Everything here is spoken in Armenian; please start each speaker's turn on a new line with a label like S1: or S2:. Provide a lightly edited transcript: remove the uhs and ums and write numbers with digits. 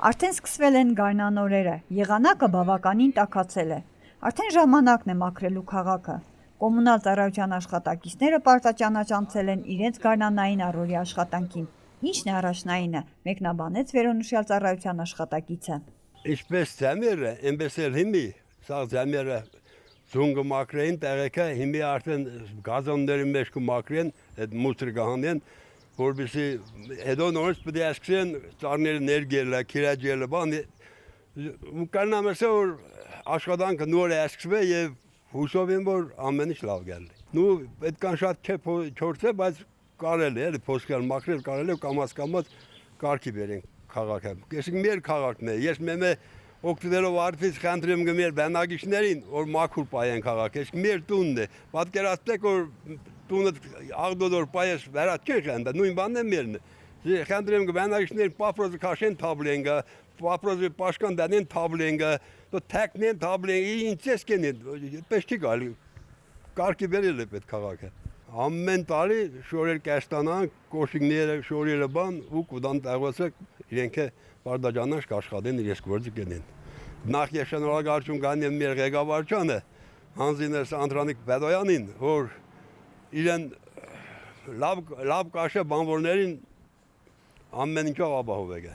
S1: Արդեն սկսվել են գարնանորերը, եղանակը բավականին տաքացել է։ Արդեն ժամանակն է մաքրելու քաղաքը։ Կոմունալ ծառայության աշխատակիցները պարտաճանաչանցել են իրենց գարնանային առօրյա աշխատանքին։ Ինչն է առաջնայինը, մեկնաբանեց վերոնշյալ ծառայության աշխատակիցը։
S2: Ինչպես ձմեռը, այնպես էլ հիմի, սա ձմեռը զունգը մաքրեն, տեղեքը հիմի արդեն գազոնների մեջ կմաքրեն, այդ մուսրը կհանեն, որովհետեւ հետո նորից պետք է սկսեն ծառները ներգելը, քիրաջելը, բան կանամ ասել որ աշխատանքը նոր է սկսվել եւ հուսով եմ որ ամեն ինչ լավ գալի։ Նու այդքան շատ չէ չորցե, բայց կարելի է փոսկալ մաքրել կարելի է կամաց կարգի բերեն քաղաքը։ Ես մեր քաղաքն է, ես մեմե օգտվելով արդից խնդրեմ գմեր բնակիչներին որ մաքուր պայեն քաղաքը, ես մեր տունն է։ Պատկերացրեք որ տունը աղդոդոր պայես վերա չի խնդա, նույն բանն է մերն է։ Խնդրեմ բնակիչներին պապրոզը քաշեն թաբլենգա, պապրոզը պաշկան դանեն թաբլենգա, તો թակնեն թաբլենգի ինչ էս կենեն, այդպես չի գալի։ Կարգի բերել է պետք քաղաքը։ Ամեն տարի շորեր կստանան, կոշիկները, շորերը բան ու կուդան տեղոսը իրենք բարդաջանաշ կաշխատեն իրենց գործը կենեն։ Նախ ես շնորհակալություն կանեմ մեր ղեկավարությանը, Հանզինես Անդրանիկ Բեդոյանին, որ իրեն լավ կաշե բանվորներին ամեն ինչով ապահով է։